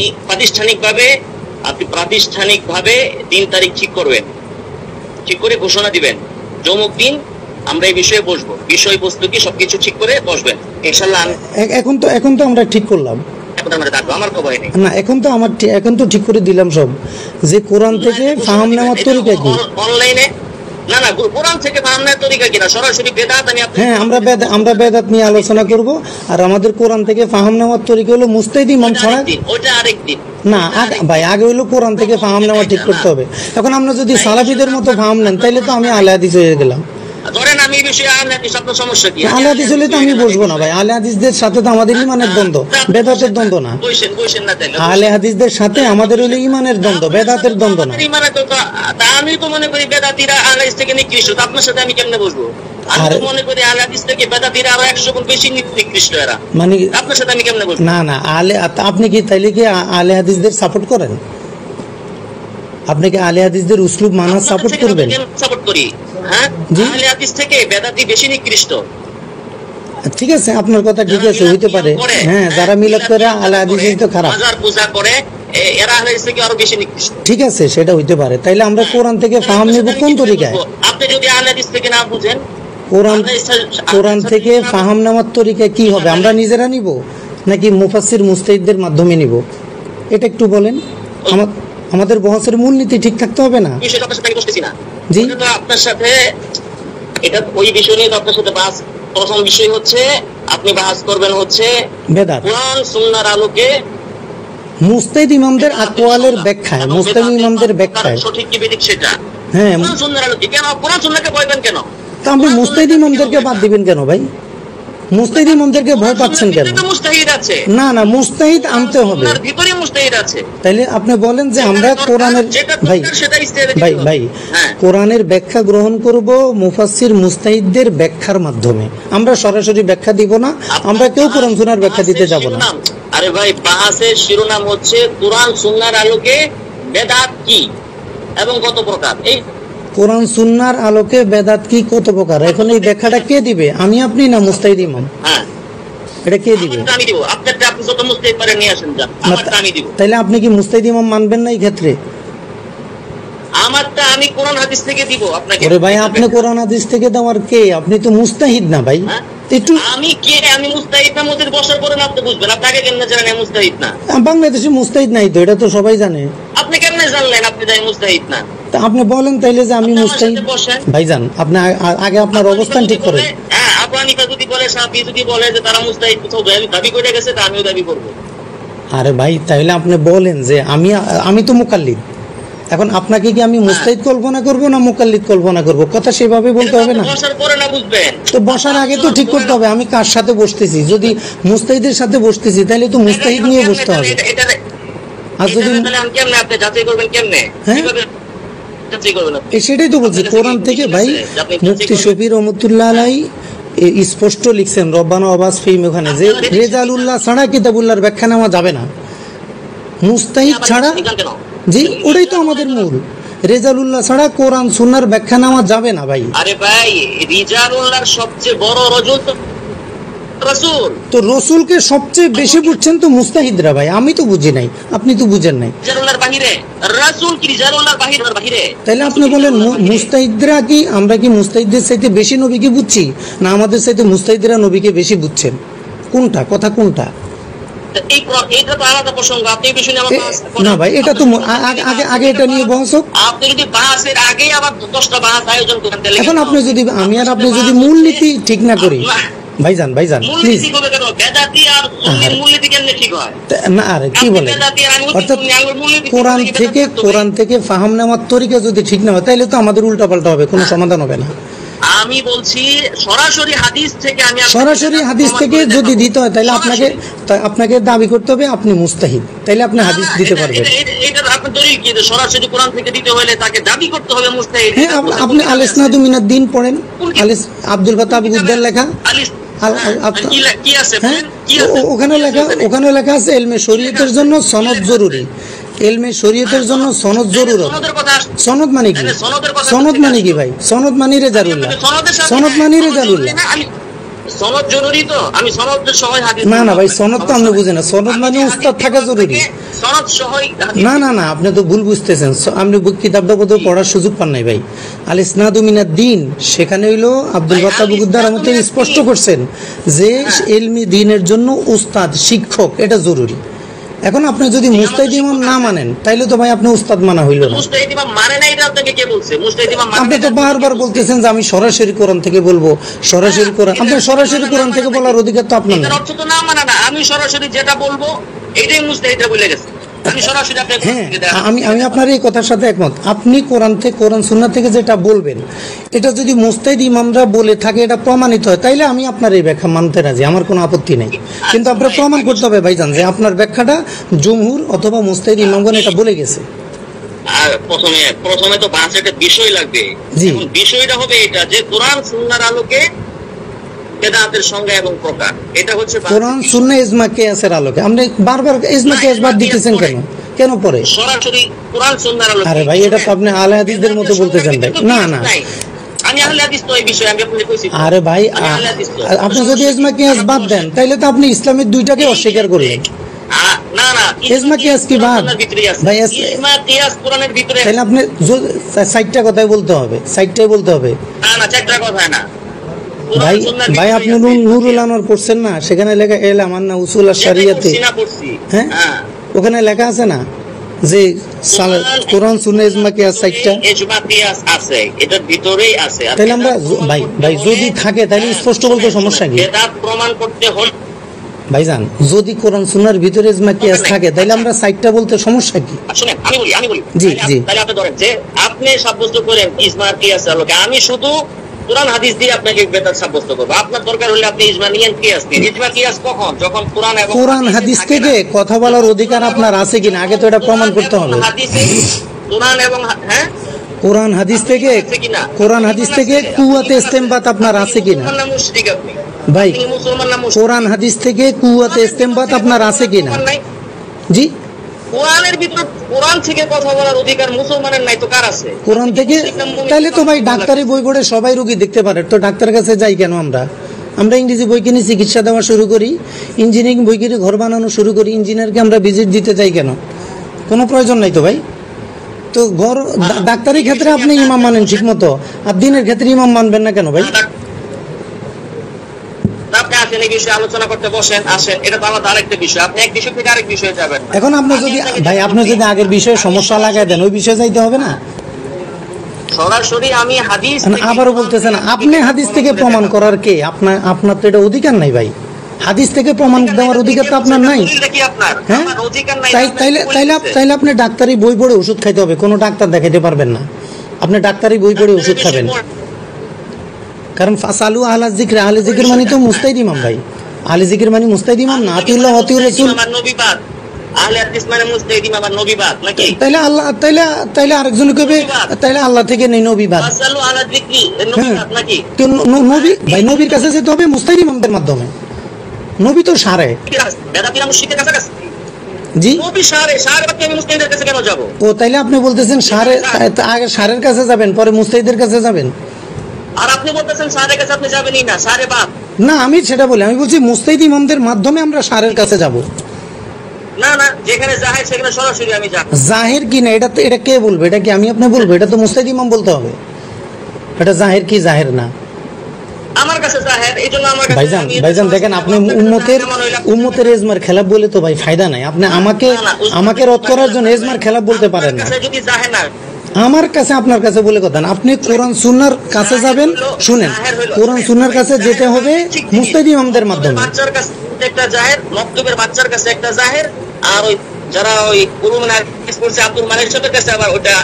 প্রাতিষ্ঠানিকভাবে 3 তারিখ ঠিক করবেন, ঠিক করে ঘোষণা দিবেন যমুক দিন আমরা এই বিষয়ে বসবো, বিষয়বস্তু কি সবকিছু ঠিক করে বসবেন ইনশাআল্লাহ। এখন তো আমরা ঠিক করলাম, আমার খবর নেই না এখন তো ঠিক করে দিলাম সব, যে কোরআন থেকে ফাহাম নেওয়ার তরিকা কি অনলাইনে, না কোরআন থেকে ফাহাম নেওয়ার তরিকা কি না সরাসরি বেদাত। হ্যাঁ আমরা বেদাত নিয়ে আলোচনা করব, আর আমাদের কোরআন থেকে ফাহাম নেওয়ার তরিকা হলো মুস্তাহিদ ইমাম ছাড়া, ওটা আরেকদিন না ভাই আগে হলো কোরআন থেকে ফাহাম নেওয়া ঠিক করতে হবে। এখন আমরা যদি সালাফিদের মতো ফাহাম নেন তাহলে তো আমি আলে হাদিস হয়ে গেলাম। ধরেন আমি এই বিষয়ে আলে হাদিস, আপনার সমস্যা কি? আলে হাদিস হলে তো আমি বসবো না ভাই, আলে হাদিসদের সাথে তো আমাদের ইমানের দ্বন্দ্ব, বেদাতের দ্বন্দ্ব না। বসেন না তাহলে, আলে হাদিসদের সাথে আমাদের হলো ইমানের দ্বন্দ্ব, বেদাতের দ্বন্দ্ব না। ইমানের দ্বন্দ্ব, তা আমি তো মনে করি বেদাতিরা আলে হাদিস থেকে নিকৃষ্ট, আপনার সাথে আমি কেমনে বসবো? আমি তো মনে করি আলে হাদিস থেকে বেদাতিরা আরো 100 গুণ বেশি নিকৃষ্ট এরা, মানে আপনার সাথে আমি কেমনে বসবো? না আপনি কি তাইলে কি আলে হাদিসদের সাপোর্ট করেন? আপনি কি আলে হাদিসদের উসলুব মানা সাপোর্ট করবেন? সাপোর্ট করি, হ্যাঁ আলে হাদিস থেকে বেদাতি বেশি নিকৃষ্ট। ঠিক আছে আপনার কথা ঠিক আছে, হইতে পারে, হ্যাঁ যারা মিলাদ করে আলে হাদিসই তো খারাপ, মাজার পূজা করে এরা আলে হাদিস থেকে আরো বেশি নিকৃষ্ট। ঠিক আছে সেটা হইতে পারে, তাইলে আমরা কোরআন থেকে ফাহাম নেব কোন তরিকায়? আপনি যদি আলে হাদিস থেকে না বুঝেন, কোরআন থেকে ফাহাম নেওয়ার তরিকা কি হবে? আমরা নিজেরা নিব নাকি মুফাসসির মুস্তাহিদদের মাধ্যমে নিব? এটা একটু বলেন। আমাদের বহসের মূলনীতি ঠিক থাকতে হবে না? বিষয়টা আপনার সাথে আমি বসতেছি না জি, তো আপনার সাথে এটা ওই বিষয় নিয়ে আপনার সাথে বাস, প্রথম বিষয় হচ্ছে আপনি বাস করবেন হচ্ছে বেদাত, কোরআন সুন্নাহর আলোকে মুস্তাহিদ ইমামদের আকওয়ালের ব্যাখ্যায়, মুস্তাহিদ ইমামদের ব্যাখ্যায় সঠিক কি বেঠিক সেটা, হ্যাঁ কোরআন সুন্নাহর আলোকে। কেন কোরআন সুন্নাহকে ভয় পান কেন? তা আপনি মুস্তাহিদ ইমামদেরকে বাদ দিবেন কেন ভাই? মুস্তাহিদ ইমামদেরকে ভয় পাচ্ছেন কেন? মুস্তাহিদ আছে, না মুস্তাহিদ আনতে হবে, তার ভিতরে মুস্তাহিদ আছে। তাইলে আপনি বলেন যে আমরা কোরআনের ভাই কোরআনের ব্যাখ্যা গ্রহণ করব মুফাসসির মুস্তাহিদদের ব্যাখ্যার মাধ্যমে, আমরা সরাসরি ব্যাখ্যা দিব না, আমরা কেউ কোরআন সুন্নাহর ব্যাখ্যা দিতে যাব না। আরে ভাই বাহাসের শিরোনাম হচ্ছে কোরআন সুন্নাহর আলোকে বেদাত কি এবং কত প্রকার। এই কোরআন সুন্নাহর আলোকে বেদাত কি কত প্রকার, এখন এই ব্যাখ্যাটা কে দিবে? আমি আপনি না মুস্তাহিদ ইমাম? হ্যাঁ এটা কে দিবে? আমি দিব। আপনারটা আপনি যত মুস্তাহিদ পারেন নিয়ে আসেন, যা আমারটা আমি দিব। তাইলে আপনি কি মুস্তাহিদ ইমাম মানবেন না এই ক্ষেত্রে? আমারটা আমি কোরআন হাদিস থেকে দিব আপনাকে। ওরে ভাই আপনি কোরআন হাদিস থেকে দেওয়ার কে? আপনি তো মুস্তাহিদ না ভাই। একটু আমি কে? আমি মুস্তাহিদ না মসজিদ বসার পরে না আপনি বুঝবেন। আপনি আগে কেমনে জানেন আমি মুস্তাহিদ না? বাংলাদেশে মুস্তাহিদ নাই তো, এটা তো সবাই জানে। আপনি কেমনে জানলেন আপনি যাই মুস্তাহিদ না? তা আপনি বলেন তাইলে যে আমি মুস্তাহিদ। ভাইজান আপনি আগে আপনার অবস্থান ঠিক করেন। হ্যাঁ আবু হানিফা যদি বলে, শাফি যদি বলে যে তারা মুস্তাহিদ কোথাও দাবি করে গেছে, তা আমিও দাবি করব। আরে ভাই তাইলে আপনি বলেন যে আমি তো মুকাল্লিদ, এখন আপনাকে কি আমি মুস্তাহিদ কল্পনা করব না মুকাল্লিদ কল্পনা করব? কথা সেভাবে বলতে হবে না? বসার পরে না বুঝবেন তো বসার আগে তো ঠিক করতে হবে আমি কার সাথে বসতেছি। যদি মুস্তাহিদের সাথে বসতেছি তাহলে তো মুস্তাহিদ নিয়ে বসতে হবে। আর যদি কেমনে আপনি যাচাই করবেন? কেমনে যাচাই করবেন? সেটাই তো বলছি, কোরআন থেকে ভাই মুফতি শফি রহমতুল্লাহ আলাইহি স্পষ্ট লিখছেন রব্বানা আবাস ফিম ওখানে যে রেজালুল্লাহ ছাড়া কিতাবুল্লাহর ব্যাখ্যা নেওয়া যাবে না, মুস্তাহিদ ছাড়া। জি, ওটাই তো আমাদের মূল। রেজালুল্লাহ ছাড়া কোরআন সুন্নাহর ব্যাখ্যা নেওয়া যাবে না ভাই। আরে ভাই, রিজালুল্লাহর সবচেয়ে বড় রজুল তো রাসূল। তো রসুলকে সবচেয়ে বেশি বুঝছেন তো মুস্তাহিদরা ভাই, আমি তো বুঝি নাই, আপনি তো বুঝেন নাই। রিজালুল্লাহর বাহিরে রাসূল কি রিজালুল্লাহর বাহিরে? তাহলে আপনি বলেন মুস্তাহিদরা কি, আমরা কি মুস্তাহিদদের চাইতে বেশি নবীকে বুঝছি, না আমাদের চাইতে মুস্তাহিদরা নবীকে বেশি বুঝছেন? কোনটা কথা, কোনটা? এইটা তো আলাদা প্রসঙ্গ, আপনি এই বিষয়ে না ভাই, এটা তো আগে এটা নিয়ে বহস হোক। আপনি যদি বাহাসের আগে আবার 10টা বাহাস আয়োজন করেন, তাহলে এখন আপনি যদি, আমি আর আপনি যদি মূলনীতি ঠিক না করি, ভাইজান প্লিজ না, আরে কি বলে, অর্থাৎ কোরআন থেকে ফাহাম নেওয়ার তরিকা যদি ঠিক না হয়, তাহলে তো আমাদের উল্টাপাল্টা হবে, কোনো সমাধান হবে না। আমি বলছি সরাসরি হাদিস থেকে, সরাসরি হাদিস থেকে যদি দিতে হয়, তাহলে আপনাকে দাবি করতে হবে আপনি মুস্তাহিদ, তাহলে আপনি হাদিস দিতে পারবেন। এটা আপনার দলিল কি? সরাসরি কোরআন থেকে দিতে হলে তাকে দাবি করতে হবে মুস্তাহিদ। হ্যাঁ, আপনি আল-ইসনাদু মিনাদ দ্বীন পড়েন, আব্দুল ফাত্তাহ আবু গুদ্দার লেখা। ওখানে লেখা আছে এলমে শরীয়তের জন্য সনদ জরুরি, এলমে শরীয়তের জন্য সনদ জরুরত। সনদ মানে কি? সনদ মানে কি ভাই? সনদ মানে রেজালুল্লাহ, সনদ মানে রেজালুল্লাহ। সনদ জরুরি তো, আমি সনদের সহায় হাদিস না ভাই, সনদ তো আমরা বুঝি না, সনদ মানে উস্তাদ থাকা জরুরি। সনদ সহায় না, আপনি তো ভুল বুঝতেছেন, আপনি কিতাবটা বোধহয় পড়ার সুযোগ পান নাই ভাই। আল-ইসনাদু মিনাদ দ্বীন, সেখানে হইলো আব্দুল ফাত্তাহ আবু গুদ্দার রহমতুল্লাহ স্পষ্ট করছেন যে ইলমি দ্বীনের জন্য উস্তাদ, শিক্ষক এটা জরুরি। এখন আপনি যদি মুস্তাহিদ ইমাম না মানেন, তাইলে তো ভাই আপনি উস্তাদ মানা হইল না। মুস্তাহিদ ইমাম মানে না, এটা আপনাকে কে বলছে? মুস্তাহিদ ইমাম মানে, আপনি তো বারবার বলতেছেন যে আমি সরাসরি কোরআন থেকে বলবো, সরাসরি কোরআন। আপনি সরাসরি কোরআন থেকে বলার অধিকার তো আপনার না। এর অর্থ তো না মানা না, আমি সরাসরি যেটা বলবো এটাই মুস্তাহিদরা বলে গেছে। আমি সরাসরি আপনাকে আমি আপনার এই কথার সাথে একমত। আপনি কোরআন সুন্নাহ থেকে যেটা বলবেন, এটা যদি মুস্তাহিদ ইমামরা বলে থাকে, এটা প্রমাণিত হয়, তাইলে আমি আপনার এই ব্যাখ্যা মানতে রাজি, আমার কোনো আপত্তি নেই। কিন্তু আপনার প্রমাণ করতে হবে ভাইজান যে আপনার ব্যাখ্যাটা জমহুর অথবা মুস্তাহিদ ইমামগণ এটা বলে গেছে। আর প্রথমে তো বাস একটা বিষয় লাগবে। বিষয়টা হবে এটা যে কোরআন সুন্নাহর আলোকে বেদাতের সংজ্ঞা এবং প্রকার, এটা হচ্ছে কোরআন সুন্নাহ ইজমা কিয়াসের আলোকে। আপনি বারবার ইজমা কিয়াস বাদ দিতেছেন কেন পরে? সরাসরি কোরআন সুন্নাহর আলোকে। আরে ভাই, এটা তো আপনি আলে হাদিসদের মতো বলতেছেন ভাই। না আমি আহলে হাদিস তো, এই বিষয়ে আমি আপনাকে কইছি। আরে ভাই, আপনি যদি ইজমা কিয়াস বাদ দেন, তাহলে তো আপনি ইসলামের দুইটাকে অস্বীকার করলেন। না, ইজমা কিয়াস কি বাদ ভাই? ইজমা কিয়াস কোরআনের ভিতরে। তাহলে আপনি 60টা কথাই বলতে হবে, 60টাই বলতে হবে। না 4টা কথা না ভাই, আপনি নুরুল আনোয়ার পড়ছেন না? সেখানে লেখা এল আমার না উসুল আশ-শরিয়াতে, হ্যাঁ, ওখানে লেখা আছে না যে কোরআন সুন্নাহ ইজমা কিয়াস 60টা ইজমা কিয়াস আছে, এটার ভিতরেই আছে। তাহলে আমরা ভাই যদি থাকে তাহলে স্পষ্ট বলতে সমস্যা কি? বেদাত প্রমাণ করতে হল ভাইজান, যদি কোরআন সুন্নাহর ভিতরে ইজমা কিয়াস থাকে, তাহলে আমরা 60টা বলতে সমস্যা কি? শুনেন, আমি বলি জি। তাহলে আপনি ধরেন যে আপনি সাব্যস্ত করেন ইজমা কিয়াস আলোকে, আমি শুধু কোরআন হাদিস দিয়ে আপনাকে বেদাত সাব্যস্ত করব। আপনার দরকার হলে আপনি ইজমা নিয়েন, কিয়াস নিন। ইজমা কিয়াস কখন? যখন কোরআন হাদিস থেকে কথা বলার অধিকার আপনার আছে কিনা আগে তো এটা প্রমাণ করতে হবে। কোরআন হাদিস থেকে কুওয়াতে ইস্তেমবাত আপনার আছে কিনা ভাই? কোরআন হাদিস থেকে কুওয়াতে ইস্তেমবাত আপনার আছে কিনা? জি, কোরআনের ভিতর কোরআন থেকে কথা বলার অধিকার মুসলমানের নাই তো কার আছে? কোরআন থেকে। তাহলে তো ভাই ডাক্তারি বই পড়ে সবাই রোগী দেখতে পারে, তো ডাক্তারের কাছে যাই কেন? আমরা ইংরেজি বই কিনে চিকিৎসা দেওয়া শুরু করি, ইঞ্জিনিয়ারিং বই কিনে ঘর বানানো শুরু করি, ইঞ্জিনিয়ারকে আমরা ভিজিট দিতে যাই কেন? কোনো প্রয়োজন নাই তো ভাই। তো ডাক্তারি ক্ষেত্রে আপনি ইমাম মানেন ঠিক মতো, আর দিনের ক্ষেত্রে ইমাম মানবেন না কেন ভাই? আলোচনা করতে বসেন, আসেন, এটা তো আলাদা আরেকটা বিষয়। আপনি এক বিষয় থেকে আরেক বিষয়ে যাবেন। এখন আপনি যদি আগের বিষয়ে সমস্যা লাগাই দেন, ওই বিষয়ে যাইতে হবে না। সরাসরি আমি হাদিস আবারও বলতেছেন, আপনি হাদিস থেকে প্রমাণ করার কে? আপনার তো এটা অধিকার নাই ভাই। হাদিস থেকে প্রমাণ দেওয়ার অধিকার তো আপনার নাই। হ্যাঁ, তাইলে আপনি ডাক্তারি বই পড়ে ওষুধ খাইতে হবে, কোনো ডাক্তার দেখাইতে পারবেন না। আপনি ডাক্তারি বই পড়ে ওষুধ খাবেন, কারণ ফাসালু আহলা যিকর, আহলে যিকর মানে তো মুস্তাহিদ ইমাম ভাই। আহলে যিকর মানে মুস্তাহিদ ইমাম না, আতিউল্লাহ আতিউর রাসূল। আহলে হাদিস মানে মুজতাহিদ ইমাম আর নবীবাদ নাকি? তাইলে আল্লাহ তাইলে আরেকজন কবে তাইলে আল্লাহ থেকে নেই নবীবাদ। ফাসালু আলা যিকরি নবীবাদ নাকি? নবী ভাই নবীর কাছে যেতে হবে মুস্তাহিদ ইমামদের মাধ্যমে। নবী তো সারে বেদাতিরা মুশরিকের কাছে জি নবী সারে বাকি আমি মুস্তাহিদের কাছে কেন যাব? ও তাইলে আপনি বলতেছেন সারে আগে সারের কাছে যাবেন পরে মুস্তাহিদের কাছে যাবেন। আর আপনি বলতেছেন সারের কাছে আপনি যাবেনই না, সারে বাদ। না আমি সেটা বলি, আমি বলছি মুস্তাহিদ ইমামদের মাধ্যমে আমরা সারের কাছে যাব। না না, যেখানে জাহের সেখানে সরাসরি আমি যাব। জাহের কি না এটা কে বলবে? এটা কি আমি আপনি বলবো? এটা তো মুস্তাহিদ ইমাম বলতে হবে। এটা জাহের কি জাহের না আমার কাছে জাহের, এইজন্য আমার কাছে ভাইজান দেখেন আপনি উম্মতের এজমার খেলাপ বলে তো ভাই ফায়দা নাই। আপনি আমাকে রদ করার জন্য এজমার খেলাপ বলতে পারেন না। যদি জাহের না আমার কাছে আপনার কাছে বলে কথা না, আপনি কোরআন সুন্নাহর কাছে যাবেন। শুনেন, কোরআন সুন্নাহর কাছে যেতে হবে মুস্তাহিদ ইমামদের মাধ্যমে। বাচ্চার কাছে একটা জাহের, মক্তবের বাচ্চার কাছে একটা জাহের, আর ওই যারা ওই উলুমুল হাদিস পড়ছে আব্দুল মালিক সাহেবের কাছে আবার ওটা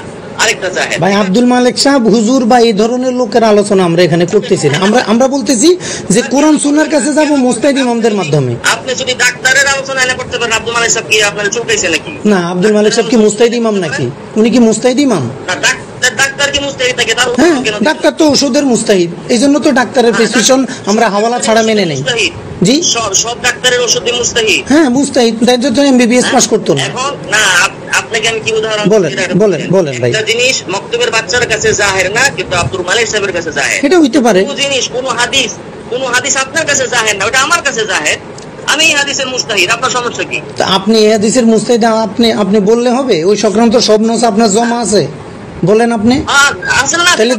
আরেকটা জাহের। ভাই আব্দুল মালিক সাহেব হুজুর বা এই ধরনের লোকের আলোচনা আমরা এখানে করতেছি না। আমরা বলতেছি যে কোরআন সুন্নাহর কাছে যাব মুস্তাহিদ ইমামদের মাধ্যমে। আপনি যদি ডাক্তারের আলোচনা এনে করতে পারেন, আব্দুল মালিক সাহেব কি আপনার চুকাইছে নাকি? না, আব্দুল মালিক সাহেব কি মুস্তাহিদ ইমাম নাকি? উনি কি মুস্তাহিদ ইমাম? না, ডাক্তার কি মুস্তাহিদ থাকে? তার হ্যাঁ, ডাক্তার তো ওষুধের মুস্তাহিদ, এই জন্য তো ডাক্তারের প্রেসক্রিপশন আমরা হাওয়ালা ছাড়া মেনে নেই। জি, সব ডাক্তারের ওষুধই মুস্তাহিদ। হ্যাঁ মুস্তাহিদ, তাই তো এমবিবিএস পাস করতো না। এখন না, আপনাকে আমি কি উদাহরণ বলেন ভাই। একটা জিনিস মক্তবের বাচ্চার কাছে জাহের না, কিন্তু আব্দুল মালিক সাহেবের কাছে জাহের। এটা হইতে পারে। কোন জিনিস, কোন হাদিস আপনার কাছে জাহের না, ওটা আমার কাছে জাহের। আমি এই হাদিসের মুস্তাহিদ, আপনার সমস্যা কি? আপনি এই হাদিসের মুস্তাহিদ আপনি বললে হবে? ওই সংক্রান্ত সব নোস আপনার জমা আছে, বলেন আপনি। তাহলে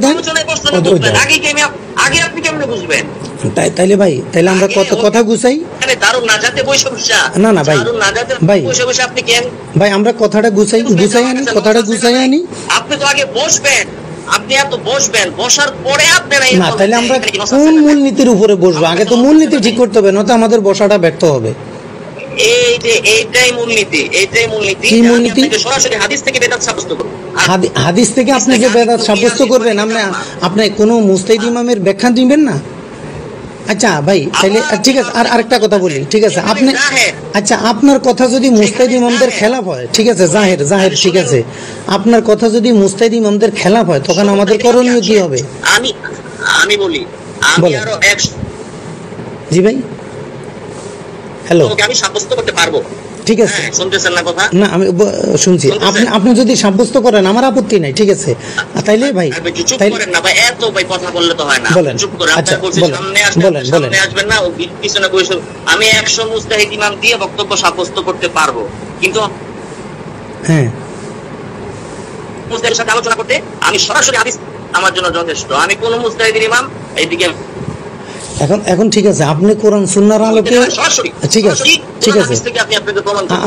আগে আপনি কেমনে বুঝবেন? তাইলে ভাই, তাইলে আমরা কথা গুছাই। না ভাই আমরা কথাটা গুছাই আনি। আপনি তো আগে বসবেন, আপনি এত বসবেন, বসার পরে আপনারা না, তাহলে আমরা কোন মূলনীতির উপরে বসবো? আগে তো মূলনীতি ঠিক করতে হবে, নয়তো আমাদের বসাটা ব্যর্থ হবে। এইটাই মূলনীতি। কি মূলনীতি? সরাসরি হাদিস থেকে বেদাত সাব্যস্ত করুন। হাদিস থেকে আপনি যে বেদাত সাব্যস্ত করবেন, আপনি কোনো মুস্তাহিদ ইমামের ব্যাখ্যা দিবেন না? আচ্ছা ভাই, তাহলে ঠিক আছে। আর আরেকটা কথা বলি, ঠিক আছে? আপনি আচ্ছা, আপনার কথা যদি মুস্তাহিদ ইমামদের খেলাফ হয়, ঠিক আছে, জাহের ঠিক আছে, আপনার কথা যদি মুস্তাহিদ ইমামদের খেলাফ হয়, তখন আমাদের করণীয় কি হবে? আমি বলি, আমি আরো জি ভাই, হ্যালো, আমি সাব্যস্ত করতে পারবো। ঠিক আছে, শুনতেছেন না কথা? না আমি শুনছি। আপনি যদি সাব্যস্ত করেন আমার আপত্তি নাই, ঠিক আছে। তাইলে ভাই চুপ করেন না ভাই, এত ভাই কথা বললে তো হয় না। বলেন, চুপ করে আচ্ছা সামনে আসবেন না, ও পিছনে বসে। আমি 100 মুস্তাহিদ ইমাম দিয়ে বক্তব্য সাব্যস্ত করতে পারবো, কিন্তু হ্যাঁ মুস্তাহিদের সাথে আলোচনা করতে আমি সরাসরি হাদিস আমার জন্য যথেষ্ট। আমি কোন মুস্তাহিদের ইমাম এইদিকে এখন ঠিক আছে, আপনি কোরআন সুন্নাহর আলোকে ঠিক আছে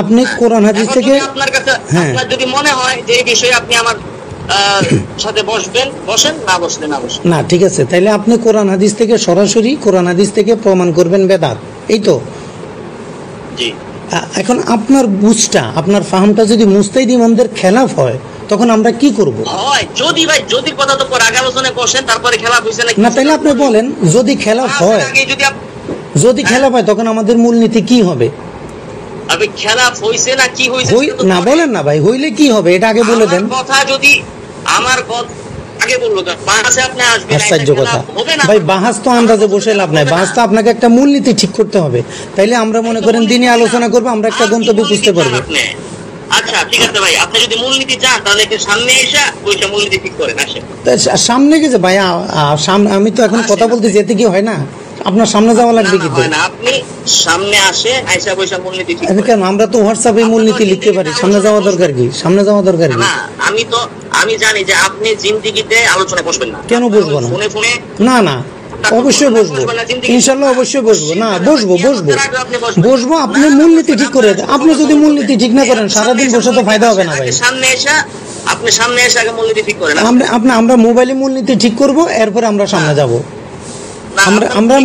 আপনি কোরআন হাদিস থেকে আপনার কাছে আপনার যদি মনে হয় যে এই বিষয়ে আপনি আমার সাথে বসেন, না বসলে না বসেন না, ঠিক আছে। তাইলে আপনি কোরআন হাদিস থেকে সরাসরি কোরআন হাদিস থেকে প্রমাণ করবেন বেদাত, এই তো? জি। এখন আপনার বুঝটা, আপনার ফাহামটা যদি মুস্তাহিদ ইমামদের খেলাফ হয়, তখন আমরা কি করব? যদি ভাই, যদি কথা তো পরে আগে আলোচনায় বসেন, তারপরে খেলাফ হইছে নাকি না, তাইলে আপনি বলেন, যদি খেলাফ হয়, তখন আমাদের মূলনীতি কি হবে? আপনি খেলাফ হইছে না কি হইছে না বলেন না ভাই, হইলে কি হবে এটা আগে বলে দেন। কথা যদি আমার আগে বললো, বাহাসে আপনি আসবেন, আশ্চর্য কথা ভাই, বাহাস তো আন্দাজে বসে লাভ নাই, বাহাস তো আপনাকে একটা মূলনীতি ঠিক করতে হবে। তাইলে আমরা মনে করেন দিনে আলোচনা করবো, আমরা একটা গন্তব্য বুঝতে পারবো। আচ্ছা ঠিক আছে ভাই, আপনি যদি মূলনীতি চান তাহলে সামনে এসে ওইটা মূলনীতি ঠিক করেন। আসেন সামনে গেছে ভাই, আমি তো এখন কথা বলতে যেতে কি হয় না, আপনার সামনে যাওয়া লাগবে কি? আপনি সামনে আসে আইসা বৈশা মূলনীতি ঠিক করেন। কেন, আমরা তো হোয়াটসঅ্যাপে মূলনীতি লিখতে পারি, সামনে যাওয়া দরকার কি? না, আমি জানি যে আপনি জিন্দেগিতে আলোচনা বসবেন না। কেন বসবো না? ফোনে না অবশ্যই বসবো, ইনশাল্লাহ অবশ্যই বসবো। না বসবো, আপনি মূলনীতি ঠিক করে দেন। আপনি যদি মূলনীতি ঠিক না করেন, সারাদিন বসে তো ফায়দা হবে না ভাই। আপনি সামনে এসে আগে মূলনীতি ঠিক করেন। আমরা মোবাইলে মূলনীতি ঠিক করব, এরপরে আমরা সামনে যাব। আমরা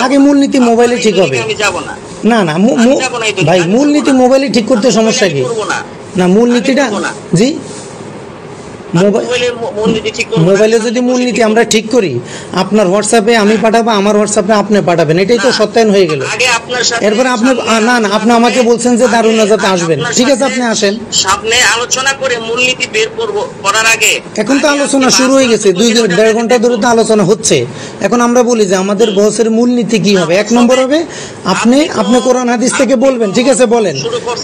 আগে মূলনীতি মোবাইলে ঠিক হবে। না ভাই, মূলনীতি মোবাইলে ঠিক করতে সমস্যা কি? না মূলনীতিটা, জি মোবাইলের মূলনীতি ঠিক করবো না। মোবাইলে যদি মূলনীতি আমরা ঠিক করি, আপনার হোয়াটসঅ্যাপে আমি পাঠাবো, আমার হোয়াটসঅ্যাপে আপনি পাঠাবেন, এটাই তো সত্যায়ন হয়ে গেল। আগে আপনার সাথে এরপরে আপনি না না আপনি আমাকে বলছেন যে দারুন নাজাতে আসবেন, ঠিক আছে আপনি আসেন। সামনে আলোচনা করে মূলনীতি বের করার আগে এখন তো আলোচনা শুরু হয়ে গেছে, 2-1.5 ঘন্টা ধরে তো আলোচনা হচ্ছে। এখন আমরা বলি যে আমাদের বহসের মূলনীতি কি হবে। 1 নম্বর হবে আপনি কোরআন হাদিস থেকে বলবেন, ঠিক আছে বলেন,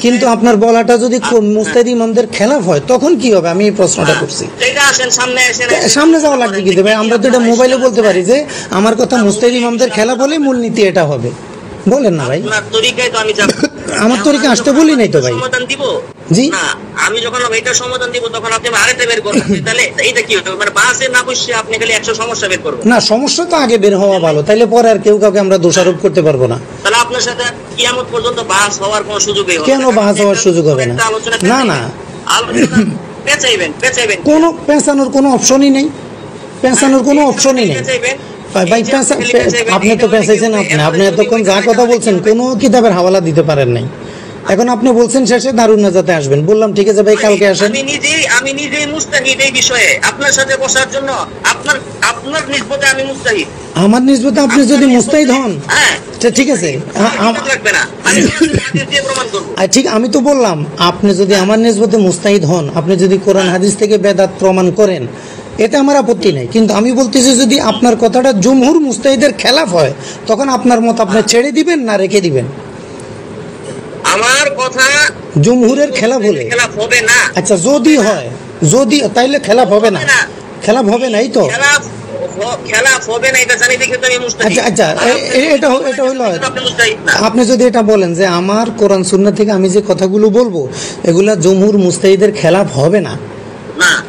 কিন্তু আপনার বলাটা যদি মুস্তাহিদ ইমামদের খেলাফ হয় তখন কি হবে, আমি এই প্রশ্নটা করছি। এটা আসেন, সামনে আসেন। সামনে যাওয়া লাগবে কি ভাই? আমরা তো এটা মোবাইলে বলতে পারি যে আমার কথা মুস্তাহিদ ইমামদের খেলাফ হলে মূলনীতি এটা হবে, বলেন না ভাই। আপনার তরিকায় তো আমি যাব, আমার তরিকা আসতে বলি নাই তো ভাই। সমাধান দিব জি না, আমি যখন এটা সমাধান দিব তখন আপনি আরেকটা বের করবেন, তাহলে এইটা কি হবে? মানে বাসে না বসে আপনি খালি 100 সমস্যা বের করবেন। না, সমস্যা তো আগে বের হওয়া ভালো, তাইলে পরে আর কেউ কাউকে আমরা দোষারোপ করতে পারবো না। তাহলে আপনার সাথে কিয়ামত পর্যন্ত বাস হওয়ার কোনো সুযোগই হবে না। কেন বাস হওয়ার সুযোগ হবে না? না না, আলোচনা পেঁচাইবেন কোনো পেঁচানোর কোনো অপশনই নেই, পেঁচানোর কোনো অপশনই নেই ভাই। আপনি তো পেঁচাইছেন, আপনি এতক্ষণ যা কথা বলছেন কোনো কিতাবের হাওয়ালা দিতে পারেন নাই। এখন আপনি বলছেন শেষে দারুন নাজাতে আসবেন, বললাম ঠিক আছে ভাই কালকে আসেন। আমি নিজেই মুস্তাহিদ এই বিষয়ে, আপনার সাথে বসার জন্য আপনার নিসবতে আমি মুস্তাহিদ। আমার নিসবতে আপনি যদি মুস্তাহিদ হন, হ্যাঁ ঠিক আছে, লাগবে না, আমি হাদিস দিয়ে প্রমাণ করব। ঠিক, আমি তো বললাম আপনি যদি আমার নিসবতে মুস্তাহিদ হন, আপনি যদি কোরআন হাদিস থেকে বেদাত প্রমাণ করেন, এতে আমার আপত্তি নেই। কিন্তু আমি বলতেছি যদি আপনার কথাটা জমহুর মুস্তাহিদের খেলাফ হয় তখন আপনার মত আপনি ছেড়ে দিবেন না রেখে দিবেন? আমার কথা জমহুরের খেলাফ হলে খেলাফ হবে না। আচ্ছা যদি হয়, যদি তাইলে খেলাফ হবে না, খেলাফ হবে না, এই তো খেলাফ হবে না, এটা জানি দেখে তো আমি মুস্তাহিদ। আচ্ছা এটা হইলো, আপনি মুস্তাহিদ না। আপনি যদি এটা বলেন যে আমার কোরআন সুন্নাহ থেকে আমি যে কথাগুলো বলবো এগুলা জমহুর মুস্তাহিদের খেলাফ হবে না,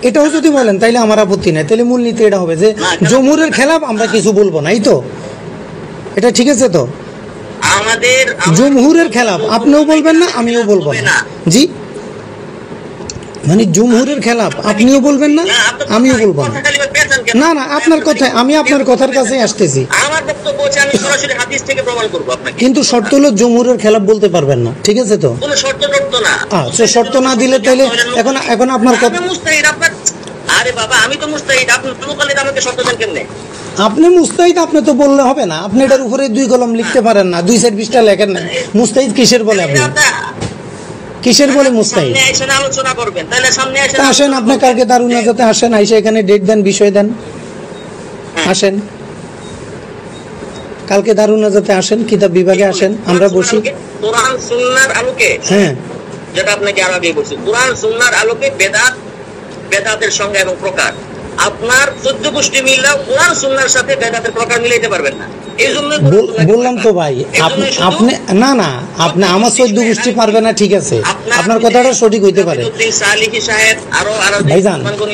এটাও যদি বলেন তাইলে আমার আপত্তি নাই। তাহলে মূলনীতি এটা হবে যে জমহুরের খেলাফ আমরা কিছু বলবো না, এই তো এটা ঠিক আছে তো? আমাদের জমহুরের খেলাফ আপনিও বলবেন না, আমিও বলবো না। জি, মানে জমহুরের খেলাফ আপনিও বলবেন না, আমিও বলবো না। না না, আপনার কথায় আমি আপনার কথার কাছে আসতেছি। আমার বক্তব্য হচ্ছে আমি সরাসরি হাদিস থেকে প্রমাণ করব আপনাকে। কিন্তু শর্ত হলো জমহুরের খেলাফ বলতে পারবেন না, ঠিক আছে তো? কোনো শর্ত না। আচ্ছা, শর্ত না দিলে তাহলে এখন আপনার কথা মুস্তাহিদ আপনার। আরে বাবা, আমি তো মুস্তাহিদ, আপনি মুকাল্লিদ, আমাকে শর্ত দেন কেমনে? আপনি মুস্তাহিদ, আপনি তো বললে হবে না, আপনি এটার উপরে 2 কলম লিখতে পারেন না, 2-4-20টা লেখেন না। মুস্তাহিদ কিসের বলে, আপনি কিসের বলে মুস্তাহিদ? সামনে এসে আলোচনা করবেন, তাহলে সামনে এসে আসেন, আপনি কালকে দারুন নাজাতে আসেন, আইসা এখানে ডেট দেন, বিষয় দেন, আসেন কালকে দারুন নাজাতে আসেন, কিতাব বিভাগে আসেন, আমরা বসি। কোরআন সুন্নাহর আলোকে, হ্যাঁ যেটা আপনাকে আর আগে বলছি, কোরআন সুন্নাহর আলোকে বেদাতের সংজ্ঞা এবং প্রকার। আপনার 14 গোষ্ঠী মিললেও কোরআন সুন্নাহর সাথে বেদাতের প্রকার মিলাইতে পারবেন না। এই জন্য বললাম তো ভাই, আপনি না না, আপনি আমার 14 গোষ্ঠী পারবে না, ঠিক আছে, আপনার কথাটা সঠিক হইতে পারে।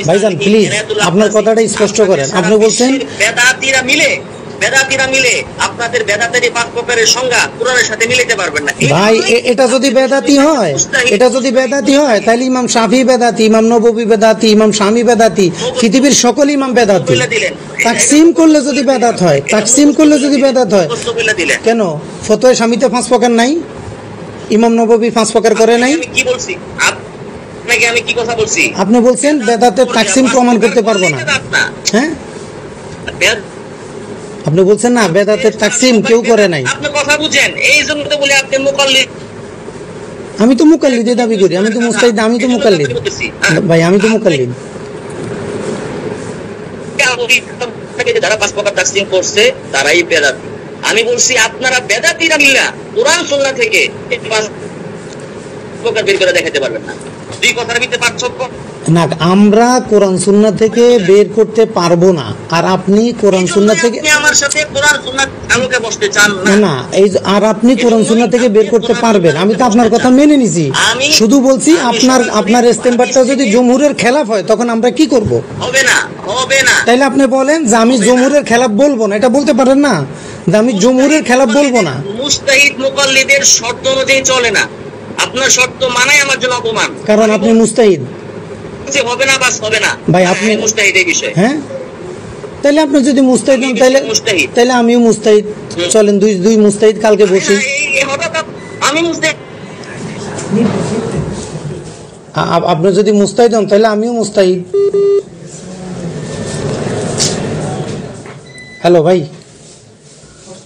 ভাইজান প্লিজ আপনার কথাটা স্পষ্ট করেন। আপনি বলছেন বেদাতীরা মিলে আপনাদের বেদাতেরই 5 প্রকারের সংজ্ঞা কোরআনের সাথে মিলাইতে পারবেন না। ভাই এটা যদি বেদাতি হয় তাহলে ইমাম শাফি বেদাতি, ইমাম নববী বেদাতি, ইমাম শামি বেদাতি, পৃথিবীর সকল ইমাম বেদাতি। তাকসিম করলে যদি বেদাত হয়, কেন ফতোয়া শামিতে 5 প্রকার নাই? ইমাম নববী 5 প্রকার করে নাই? কি বলছি আপনাকে, আমি কি কথা বলছি? আপনি বলছেন বেদাতের তাকসিম প্রমাণ করতে পারবো না। হ্যাঁ, আপনি বলছেন না বেদাতের তাকসিম কেউ করে নাই। আপনি কথা বুঝেন, এই জন্য তো বলি আপনি মুকাল্লিদ। আমি তো মুকাল্লিদে দাবি করি, আমি তো মুস্তাহিদ, আমি তো মুকাল্লিদ ভাই, আমি তো মুকাল্লিদ। যারা 5 প্রকার তাকসিম করছে তারাই বেদাতি। আমি বলছি আপনারা বেদাতীরা মিল্লা কোরআন সুন্নাহ থেকে 5 প্রকার বের করে দেখাতে পারবেন না। দুই কথার ভিতরে পার্থক্য না, আমরা কোরআন সুন্নাহ থেকে বের করতে পারবো না, আর আপনি কোরআন সুন্নাহ থেকে আমার সাথে কোরআন সুন্নাহ আলোকে বসতে চান না। না, এই আর আপনি কোরআন সুন্নাহ থেকে বের করতে পারবেন, আমি তো আপনার কথা মেনে নিছি। শুধু বলছি আপনার ইস্তেমবারটা যদি জমহুরের খেলাফ হয় তখন আমরা কি করব? হবে না। তাইলে আপনি বলেন যে আমি জমহুরের খেলাফ বলবো না, এটা বলতে পারেন না যে আমি জমহুরের খেলাফ বলবো না। মুস্তাহিদ মুকাল্লিদের শর্ত অনুযায়ী চলে না, আপনার শর্ত মানাই আমার জন্য অপমান, কারণ আপনি মুস্তাহিদ। হবে না, বাস হবে না ভাই, আপনি মুস্তাহিদ এই বিষয়ে। হ্যাঁ, তাহলে আপনি যদি মুস্তাহিদ হন তাহলে আমিও মুস্তাহিদ। চলেন দুই মুস্তাহিদ কালকে বসি। আমি মুস্তাহিদ, আপনি যদি মুস্তাহিদ হন তাহলে আমিও মুস্তাহিদ। হ্যালো ভাই,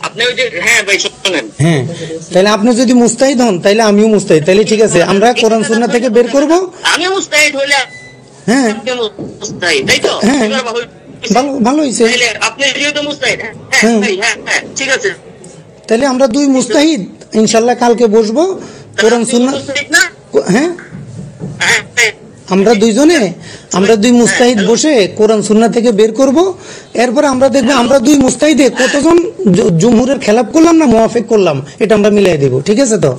আপনি ওই যে হ্যাঁ ভাই শুনেন, হ্যাঁ তাহলে আপনি যদি মুস্তাহিদ হন তাহলে আমিও মুস্তাহিদ, তাহলে ঠিক আছে আমরা কোরআন সুন্নাহ থেকে বের করব। আমি মুস্তাহিদ হইলে হ্যাঁ আপনি মুস্তাহিদ, তাই তো? হ্যাঁ। এবার ভালো ভালো ভালো হয়েছে। তাইলে আপনি যেহেতু মুস্তাহিদ, হ্যাঁ হ্যাঁ। ভাই, হ্যাঁ হ্যাঁ ঠিক আছে। তাহলে আমরা দুই মুস্তাহিদ ইনশাল্লাহ কালকে বসবো কোরআন সুন্নাহ। মুস্তাহিদ না? হ্যাঁ হ্যাঁ হ্যাঁ। আমরা দুই মুস্তাহিদ বসে কোরআন সুন্নাহ থেকে বের করব। এরপর আমরা দেখবো আমরা দুই মুস্তাহিদে কতজন জুমহুরের খেলাপ করলাম না মুওয়াফিক করলাম, এটা আমরা মিলাই দেব। ঠিক আছে তো?